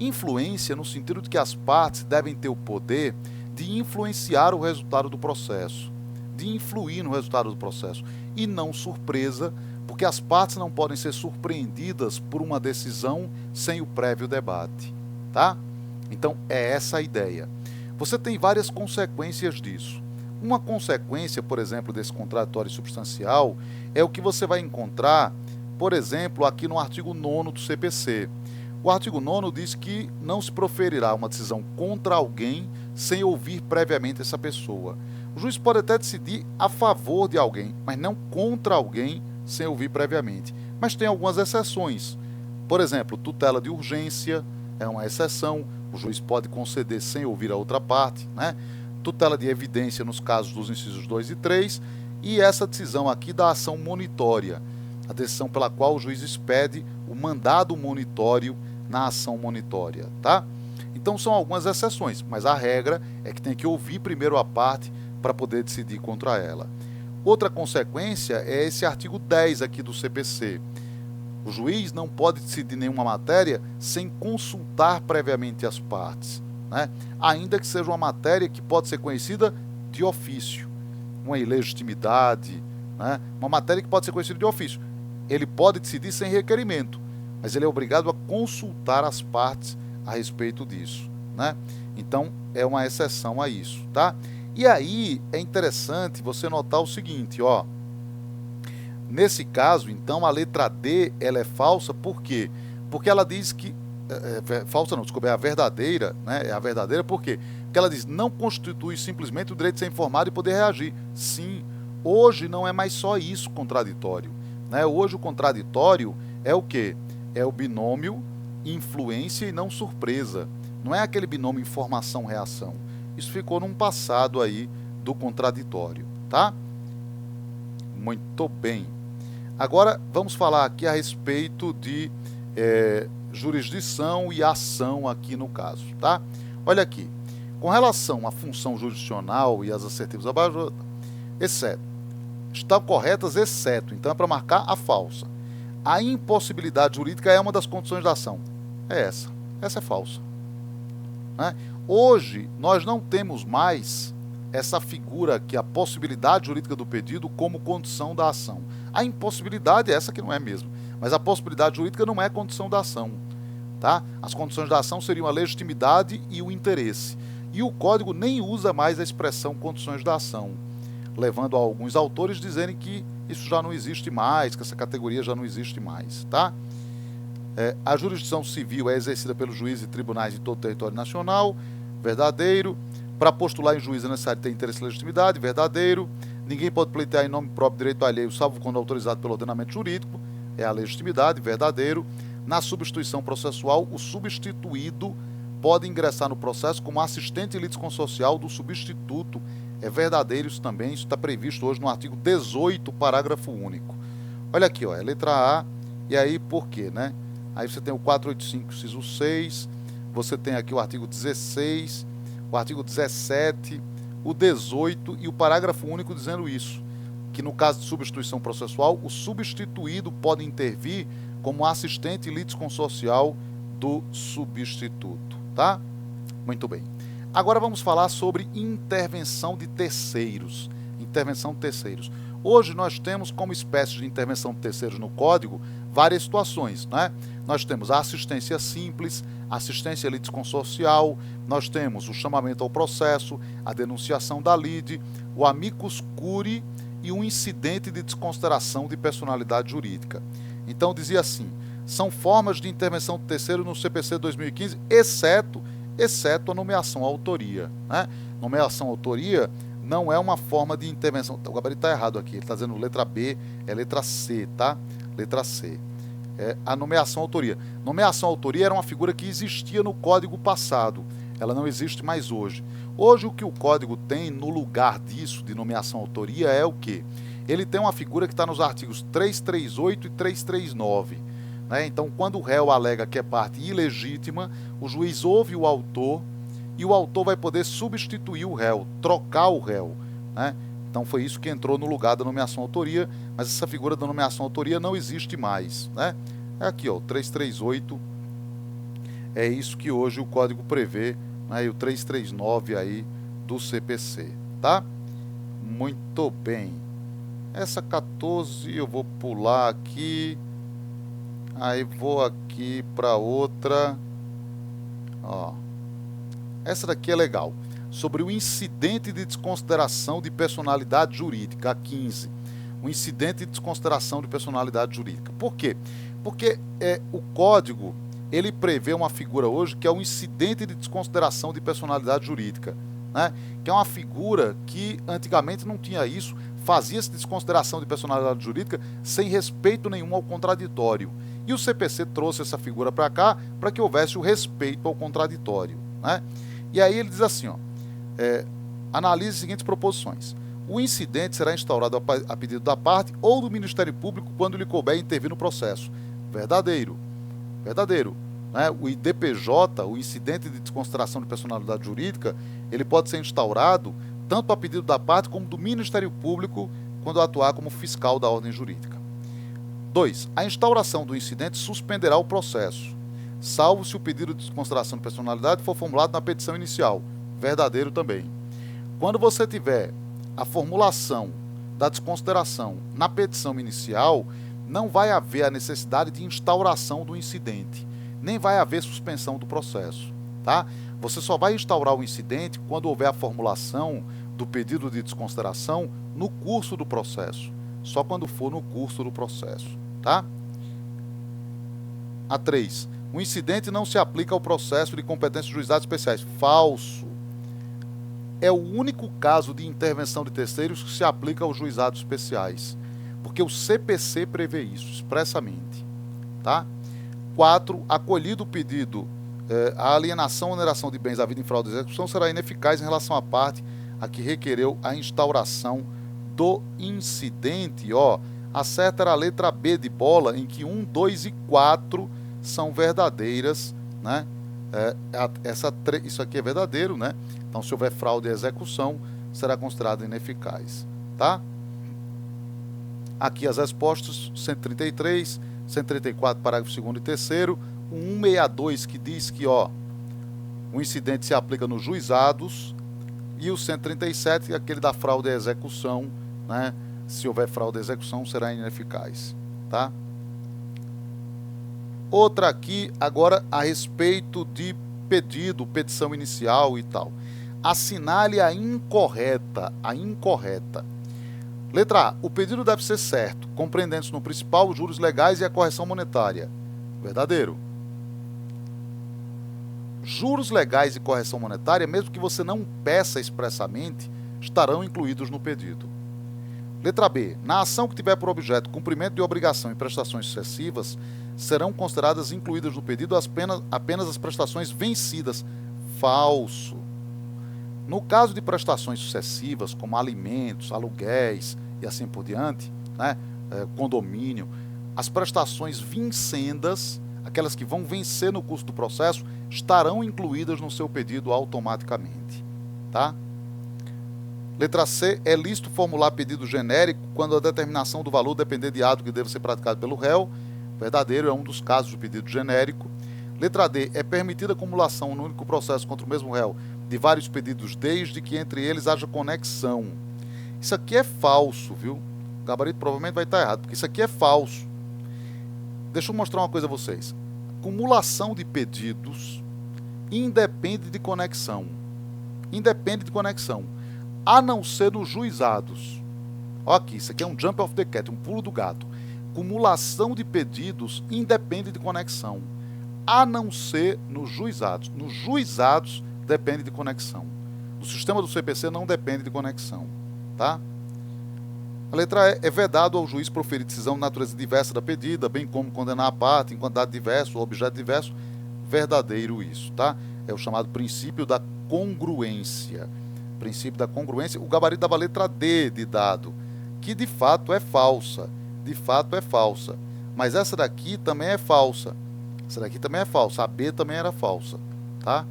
Influência no sentido de que as partes devem ter o poder de influenciar o resultado do processo, de influir no resultado do processo, e não surpresa, porque as partes não podem ser surpreendidas por uma decisão sem o prévio debate, tá? Então, é essa a ideia. Você tem várias consequências disso. Uma consequência, por exemplo, desse contraditório substancial é o que você vai encontrar, por exemplo, aqui no artigo 9º do CPC. O artigo 9º diz que não se proferirá uma decisão contra alguém sem ouvir previamente essa pessoa. O juiz pode até decidir a favor de alguém, mas não contra alguém sem ouvir previamente. Mas tem algumas exceções. Por exemplo, tutela de urgência é uma exceção. O juiz pode conceder sem ouvir a outra parte, né? Tutela de evidência nos casos dos incisos 2 e 3. E essa decisão aqui da ação monitória, a decisão pela qual o juiz expede o mandado monitório na ação monitória, tá? Então são algumas exceções, mas a regra é que tem que ouvir primeiro a parte para poder decidir contra ela. Outra consequência é esse artigo 10 aqui do CPC. O juiz não pode decidir nenhuma matéria sem consultar previamente as partes, né? Ainda que seja uma matéria que pode ser conhecida de ofício, uma ilegitimidade, né? Uma matéria que pode ser conhecida de ofício. Ele pode decidir sem requerimento, mas ele é obrigado a consultar as partes a respeito disso, né? Então, é uma exceção a isso, tá? E aí, é interessante você notar o seguinte, ó. Nesse caso, então, a letra D, ela é falsa, por quê? Porque ela diz que... falsa não, desculpa, é a verdadeira, né? É a verdadeira, por quê? Porque ela diz, não constitui simplesmente o direito de ser informado e poder reagir. Sim, hoje não é mais só isso contraditório, né? Hoje o contraditório é o quê? É o binômio influência e não surpresa. Não é aquele binômio informação-reação. Isso ficou num passado aí do contraditório, tá? Muito bem. Agora vamos falar aqui a respeito de jurisdição e ação aqui no caso, tá? Olha aqui, com relação à função jurisdicional e às assertivas abaixo, exceto, estão corretas exceto, então é para marcar a falsa. A impossibilidade jurídica é uma das condições da ação. É essa é falsa, né? Hoje nós não temos mais essa figura aqui, a possibilidade jurídica do pedido como condição da ação. A impossibilidade é essa que não é mesmo, mas a possibilidade jurídica não é condição da ação, tá? As condições da ação seriam a legitimidade e o interesse. E o Código nem usa mais a expressão condições da ação, levando a alguns autores dizerem que isso já não existe mais, que essa categoria já não existe mais, tá? A jurisdição civil é exercida pelos juízes e tribunais em todo o território nacional, verdadeiro. Para postular em juízo é necessário ter interesse e legitimidade, verdadeiro. Ninguém pode pleitear em nome próprio direito alheio, salvo quando autorizado pelo ordenamento jurídico, é a legitimidade, verdadeiro. Na substituição processual, o substituído pode ingressar no processo como assistente litisconsorcial do substituto, é verdadeiro isso também, isso está previsto hoje no artigo 18, parágrafo único. Olha aqui, ó, é letra A, e aí por quê, né? Aí você tem o 485, inciso 6, você tem aqui o artigo 16, o artigo 17, o 18 e o parágrafo único dizendo isso, que no caso de substituição processual, o substituído pode intervir como assistente litisconsorcial do substituto, tá? Muito bem. Agora vamos falar sobre intervenção de terceiros. Intervenção de terceiros. Hoje nós temos como espécie de intervenção de terceiros no Código várias situações, né? Nós temos a assistência simples, assistência litisconsorcial, nós temos o chamamento ao processo, a denunciação da lide, o amicus curiae e o incidente de desconsideração de personalidade jurídica. Então dizia assim, são formas de intervenção de terceiro no CPC 2015, exceto a nomeação à autoria, né? Nomeação à autoria não é uma forma de intervenção. O gabarito está errado aqui, ele está dizendo letra B, é letra C, tá? Letra C. É a nomeação à autoria. Nomeação à autoria era uma figura que existia no Código passado, ela não existe mais hoje. Hoje o que o Código tem no lugar disso, de nomeação à autoria, é o quê? Ele tem uma figura que está nos artigos 338 e 339. Né? Então, quando o réu alega que é parte ilegítima, o juiz ouve o autor e o autor vai poder substituir o réu, trocar o réu, né? Então foi isso que entrou no lugar da nomeação à autoria, mas essa figura da nomeação à autoria não existe mais, né? É aqui, ó, o 338, é isso que hoje o Código prevê, né? E o 339 aí do CPC, tá? Muito bem. Essa 14 eu vou pular aqui, aí vou aqui para outra, ó. Essa daqui é legal, sobre o incidente de desconsideração de personalidade jurídica, a 15. O incidente de desconsideração de personalidade jurídica. Por quê? Porque o Código, ele prevê uma figura hoje que é o incidente de desconsideração de personalidade jurídica, né? Que é uma figura que antigamente não tinha isso, fazia-se desconsideração de personalidade jurídica sem respeito nenhum ao contraditório. E o CPC trouxe essa figura para cá para que houvesse o respeito ao contraditório, né? E aí ele diz assim, ó, analise as seguintes proposições. O incidente será instaurado a pedido da parte ou do Ministério Público quando lhe couber intervir no processo. Verdadeiro. Verdadeiro. Né? O IDPJ, o incidente de desconsideração de personalidade jurídica, ele pode ser instaurado tanto a pedido da parte como do Ministério Público quando atuar como fiscal da ordem jurídica. 2. A instauração do incidente suspenderá o processo, salvo se o pedido de desconsideração de personalidade for formulado na petição inicial. Verdadeiro também. Quando você tiver a formulação da desconsideração na petição inicial, não vai haver a necessidade de instauração do incidente, nem vai haver suspensão do processo, tá? Você só vai instaurar o incidente quando houver a formulação do pedido de desconsideração no curso do processo, só quando for no curso do processo, tá? A 3. O incidente não se aplica ao processo de competência de juizados especiais. Falso. É o único caso de intervenção de terceiros que se aplica aos juizados especiais, porque o CPC prevê isso expressamente, tá? 4. Acolhido o pedido, a alienação ou oneração de bens havida em fraude de execução será ineficaz em relação à parte a que requereu a instauração do incidente. Ó, a certa era a letra B de bola, em que 1, 2 e 4 são verdadeiras, né? Isso aqui é verdadeiro, né? Então, se houver fraude e execução, será considerado ineficaz, tá? Aqui as respostas, 133, 134, parágrafo 2º e 3º, o 162 que diz que, ó, o incidente se aplica nos juizados, e o 137, aquele da fraude e execução, né? Se houver fraude e execução, será ineficaz, tá? Outra aqui, agora, a respeito de pedido, petição inicial e tal. Assinale a incorreta, Letra A. O pedido deve ser certo, compreendendo-se no principal os juros legais e a correção monetária. Verdadeiro. Juros legais e correção monetária, mesmo que você não peça expressamente, estarão incluídos no pedido. Letra B. Na ação que tiver por objeto cumprimento de obrigação e prestações sucessivas, serão consideradas incluídas no pedido apenas as prestações vencidas. Falso. No caso de prestações sucessivas, como alimentos, aluguéis e assim por diante, né, condomínio, as prestações vincendas, aquelas que vão vencer no curso do processo, estarão incluídas no seu pedido automaticamente, tá? Letra C. É lícito formular pedido genérico quando a determinação do valor depender de ato que deve ser praticado pelo réu. Verdadeiro, é um dos casos do pedido genérico. Letra D. É permitida a acumulação no único processo contra o mesmo réu de vários pedidos, desde que entre eles haja conexão. Isso aqui é falso, viu? O gabarito provavelmente vai estar errado, porque isso aqui é falso. Deixa eu mostrar uma coisa a vocês. Acumulação de pedidos independe de conexão. Independe de conexão. A não ser nos juizados. Olha aqui, isso aqui é um jump of the cat, um pulo do gato. Acumulação de pedidos independe de conexão. A não ser nos juizados. Nos juizados depende de conexão. No sistema do CPC não depende de conexão, tá? A letra E. É vedado ao juiz proferir decisão de natureza diversa da pedida, bem como condenar a parte em quantidade diversa ou objeto diverso. Verdadeiro isso, tá? É o chamado princípio da congruência. Princípio da congruência. O gabarito dava a letra D de dado, que de fato é falsa. De fato é falsa. Mas essa daqui também é falsa. Essa daqui também é falsa. A B também era falsa, tá?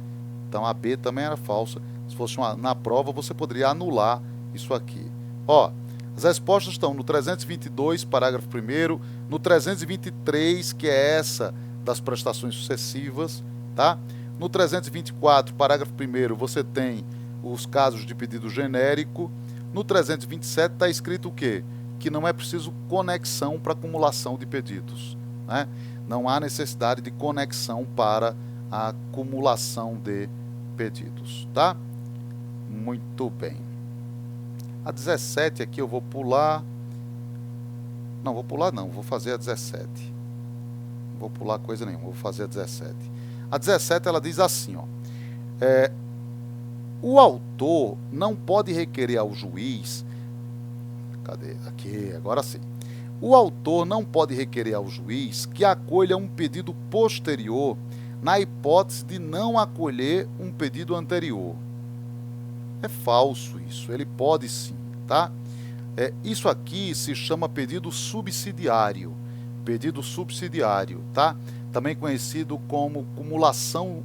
Então a B também era falsa. Se fosse na prova, você poderia anular isso aqui. Ó, as respostas estão no 322, parágrafo 1º, no 323, que é essa das prestações sucessivas, tá? No 324, parágrafo 1º, você tem os casos de pedido genérico. No 327 está escrito o quê? Que não é preciso conexão para acumulação de pedidos, né? Não há necessidade de conexão para a acumulação de pedidos, tá? Muito bem. A 17 aqui eu vou pular. Não, vou pular não, vou fazer a 17. Não vou pular coisa nenhuma, vou fazer a 17. A 17 ela diz assim, ó. O autor não pode requerer ao juiz. Cadê? Aqui, agora sim. O autor não pode requerer ao juiz que acolha um pedido posterior na hipótese de não acolher um pedido anterior. É falso isso, ele pode sim, tá? Isso aqui se chama pedido subsidiário. Pedido subsidiário, tá? Também conhecido como cumulação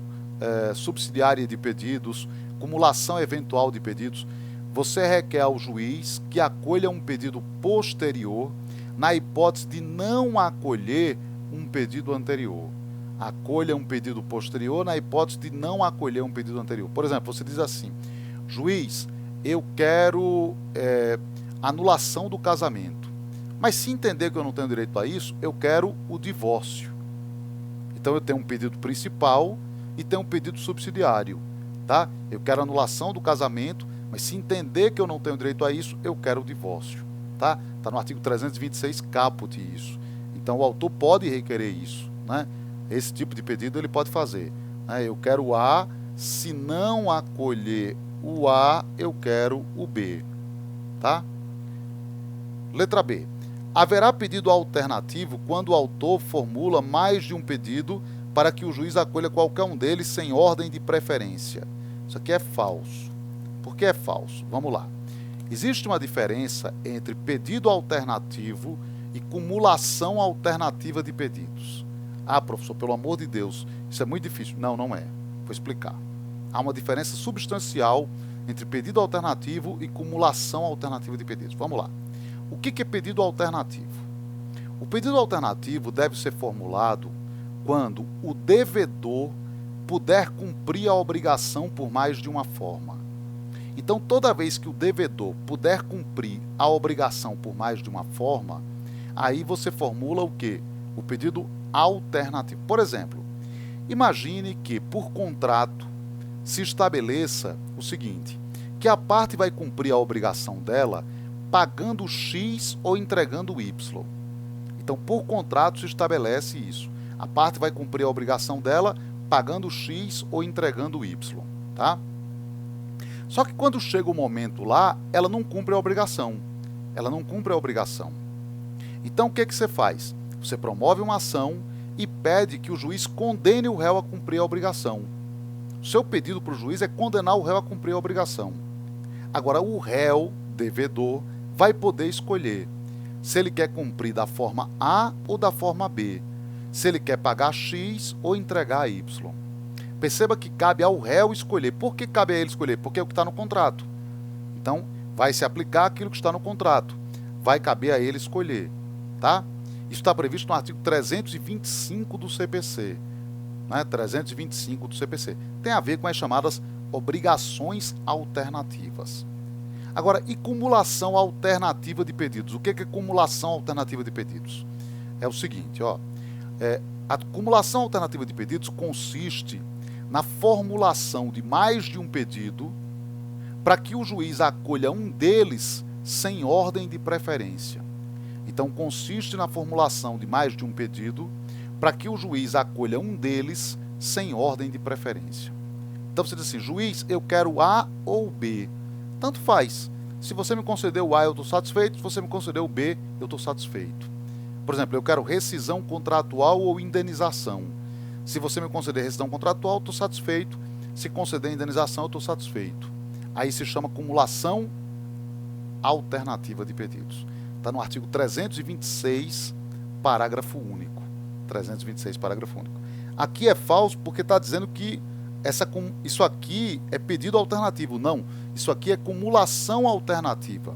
subsidiária de pedidos, cumulação eventual de pedidos. Você requer ao juiz que acolha um pedido posterior na hipótese de não acolher um pedido anterior. Acolha um pedido posterior na hipótese de não acolher um pedido anterior. Por exemplo, você diz assim: juiz, eu quero anulação do casamento, Mas se entender que eu não tenho direito a isso, eu quero o divórcio. Então eu tenho um pedido principal e tenho um pedido subsidiário, tá? Eu quero anulação do casamento, mas se entender que eu não tenho direito a isso, eu quero o divórcio, tá? Está no artigo 326 caput isso. Então o autor pode requerer isso, né? Esse tipo de pedido ele pode fazer, né? Eu quero o A, se não acolher o A, eu quero o B, tá? Letra B. Haverá pedido alternativo quando o autor formula mais de um pedido para que o juiz acolha qualquer um deles sem ordem de preferência. Isso aqui é falso. Por que é falso? Vamos lá. Existe uma diferença entre pedido alternativo e cumulação alternativa de pedidos. Ah, professor, pelo amor de Deus, isso é muito difícil. Não, não é. Vou explicar. Há uma diferença substancial entre pedido alternativo e cumulação alternativa de pedidos. Vamos lá. O que é pedido alternativo? O pedido alternativo deve ser formulado quando o devedor puder cumprir a obrigação por mais de uma forma. Então, toda vez que o devedor puder cumprir a obrigação por mais de uma forma, aí você formula o quê? O pedido alternativo. Por exemplo, imagine que, por contrato, se estabeleça o seguinte, que a parte vai cumprir a obrigação dela pagando X ou entregando Y. Então, por contrato se estabelece isso. A parte vai cumprir a obrigação dela pagando X ou entregando Y, tá? Só que quando chega o momento lá, ela não cumpre a obrigação. Ela não cumpre a obrigação. Então, o que você faz? Você promove uma ação e pede que o juiz condene o réu a cumprir a obrigação. O seu pedido para o juiz é condenar o réu a cumprir a obrigação. Agora, o réu, devedor, vai poder escolher se ele quer cumprir da forma A ou da forma B, se ele quer pagar X ou entregar Y. Perceba que cabe ao réu escolher. Por que cabe a ele escolher? Porque é o que está no contrato. Então, vai se aplicar aquilo que está no contrato. Vai caber a ele escolher, tá? Isso está previsto no artigo 325 do CPC. Né? 325 do CPC. Tem a ver com as chamadas obrigações alternativas. Agora, e cumulação alternativa de pedidos? O que é cumulação alternativa de pedidos? É o seguinte, ó, a cumulação alternativa de pedidos consiste na formulação de mais de um pedido para que o juiz acolha um deles sem ordem de preferência. Então, consiste na formulação de mais de um pedido para que o juiz acolha um deles sem ordem de preferência. Então, você diz assim, juiz, eu quero A ou B. Tanto faz. Se você me concedeu o A, eu estou satisfeito. Se você me concedeu o B, eu estou satisfeito. Por exemplo, eu quero rescisão contratual ou indenização. Se você me conceder rescisão contratual, eu estou satisfeito. Se conceder indenização, eu estou satisfeito. Aí se chama cumulação alternativa de pedidos. Está no artigo 326, parágrafo único. 326, parágrafo único. Aqui é falso porque está dizendo que isso aqui é pedido alternativo. Não, isso aqui é cumulação alternativa.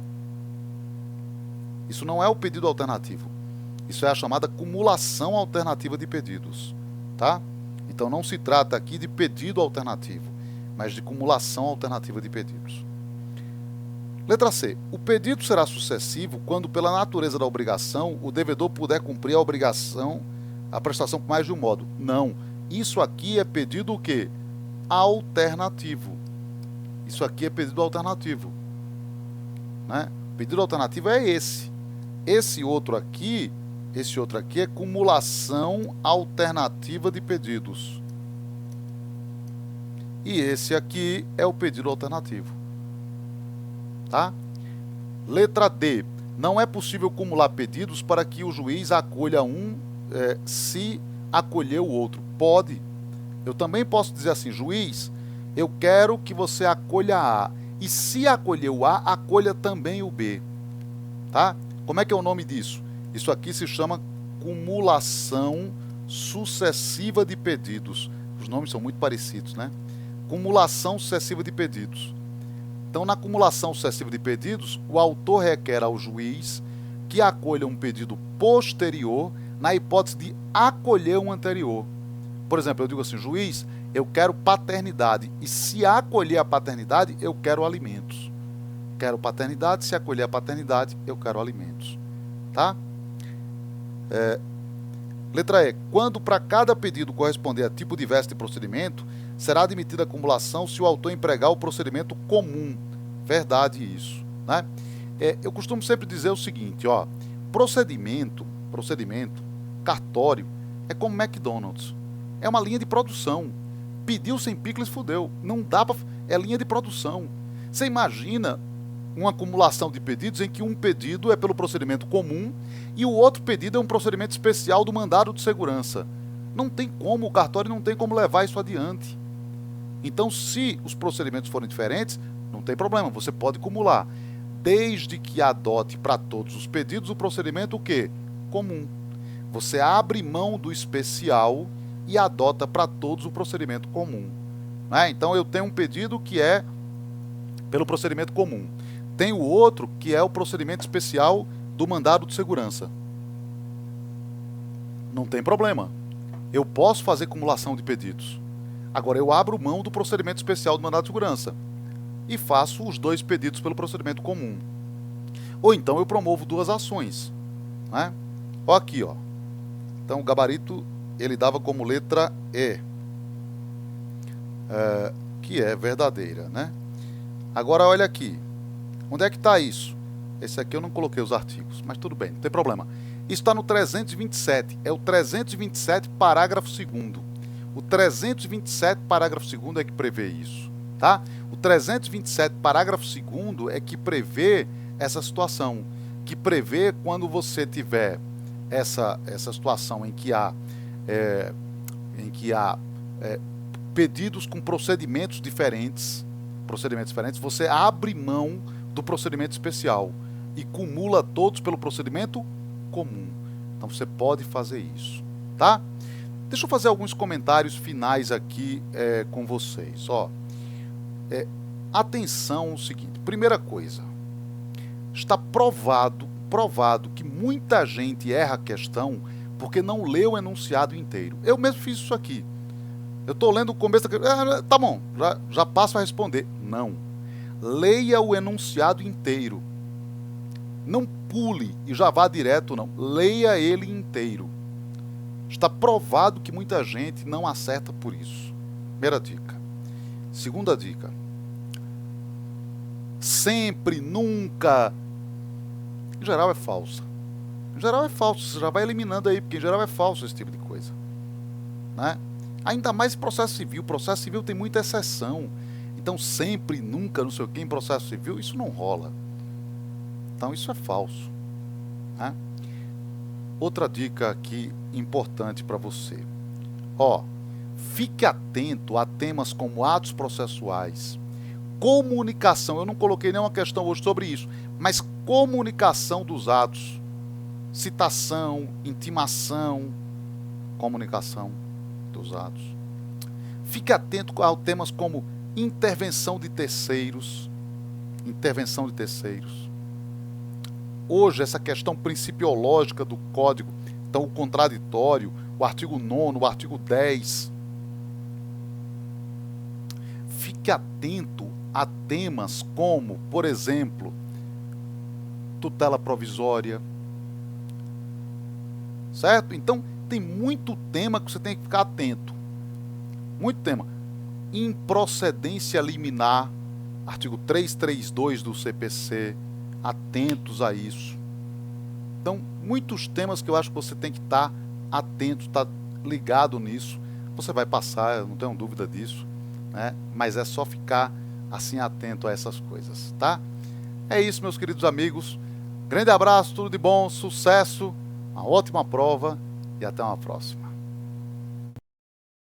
Isso não é o pedido alternativo. Isso é a chamada cumulação alternativa de pedidos, tá? Então não se trata aqui de pedido alternativo, mas de cumulação alternativa de pedidos. Letra C. O pedido será sucessivo quando, pela natureza da obrigação, o devedor puder cumprir a prestação por mais de um modo. Não. Isso aqui é pedido o quê? Alternativo. Isso aqui é pedido alternativo. Né? O pedido alternativo é esse. Esse outro aqui é cumulação alternativa de pedidos. E esse aqui é o pedido alternativo. Tá? Letra D. Não é possível acumular pedidos para que o juiz acolha um se acolher o outro. Pode. Eu também posso dizer assim, juiz, eu quero que você acolha A. E se acolher o A, acolha também o B. Tá? Como é que é o nome disso? Isso aqui se chama cumulação sucessiva de pedidos. Os nomes são muito parecidos, né? Cumulação sucessiva de pedidos. Então, na acumulação sucessiva de pedidos, o autor requer ao juiz que acolha um pedido posterior na hipótese de acolher um anterior. Por exemplo, eu digo assim, juiz, eu quero paternidade, e se acolher a paternidade, eu quero alimentos. Quero paternidade, se acolher a paternidade, eu quero alimentos. tá? Letra E. Quando para cada pedido corresponder a tipo diverso de procedimento, será admitida a acumulação se o autor empregar o procedimento comum. Verdade isso, né? Eu costumo sempre dizer o seguinte, ó, procedimento, cartório, é como McDonald's. É uma linha de produção. Pediu sem picles, fudeu. Não dá pra... É linha de produção. Você imagina uma acumulação de pedidos em que um pedido é pelo procedimento comum e o outro pedido é um procedimento especial do mandado de segurança. Não tem como, o cartório não tem como levar isso adiante. Então, se os procedimentos forem diferentes, não tem problema, você pode acumular. Desde que adote para todos os pedidos o procedimento o quê? Comum. Você abre mão do especial e adota para todos o procedimento comum. Né? Então, eu tenho um pedido que é pelo procedimento comum. Tem o outro que é o procedimento especial do mandado de segurança. Não tem problema. Eu posso fazer acumulação de pedidos. Agora eu abro mão do procedimento especial do mandado de segurança e faço os dois pedidos pelo procedimento comum. Ou então eu promovo duas ações. Né? Ó aqui, ó. Então o gabarito ele dava como letra E, que é verdadeira, né? Agora olha aqui. Onde é que está isso? Esse aqui eu não coloquei os artigos, mas tudo bem, não tem problema. Isso está no 327, é o 327, parágrafo 2º. O 327, parágrafo 2º é que prevê isso, tá? O 327, parágrafo 2º é que prevê essa situação, que prevê quando você tiver essa situação em que há pedidos com procedimentos diferentes, você abre mão do procedimento especial e cumula todos pelo procedimento comum. Então você pode fazer isso, tá? Deixa eu fazer alguns comentários finais aqui com vocês. Ó, atenção ao seguinte, primeira coisa, está provado que muita gente erra a questão porque não leu o enunciado inteiro. Eu mesmo fiz isso aqui. Eu estou lendo o começo da... tá bom, já passo a responder. Não. Leia o enunciado inteiro. Não pule e já vá direto, não. Leia ele inteiro. Está provado que muita gente não acerta por isso. Primeira dica. Segunda dica. Sempre, nunca. Em geral é falsa. Em geral é falso. Você já vai eliminando aí, porque em geral é falso esse tipo de coisa. Né? Ainda mais em processo civil. Processo civil tem muita exceção. Então sempre, nunca, não sei o que, em processo civil, isso não rola. Então isso é falso. Né? Outra dica aqui importante para você. Ó, fique atento a temas como atos processuais, comunicação. Eu não coloquei nenhuma questão hoje sobre isso, mas comunicação dos atos, citação, intimação, comunicação dos atos. Fique atento a temas como intervenção de terceiros. Hoje, essa questão principiológica do Código, então o contraditório, o artigo 9º, o artigo 10. Fique atento a temas como, por exemplo, tutela provisória. Certo? Então, tem muito tema que você tem que ficar atento. Muito tema. Improcedência liminar, artigo 332 do CPC, atentos a isso. Então, muitos temas que eu acho que você tem que estar atento, estar ligado nisso. Você vai passar, eu não tenho dúvida disso, né? Mas é só ficar assim atento a essas coisas, tá? É isso, meus queridos amigos. Grande abraço, tudo de bom, sucesso, uma ótima prova e até uma próxima.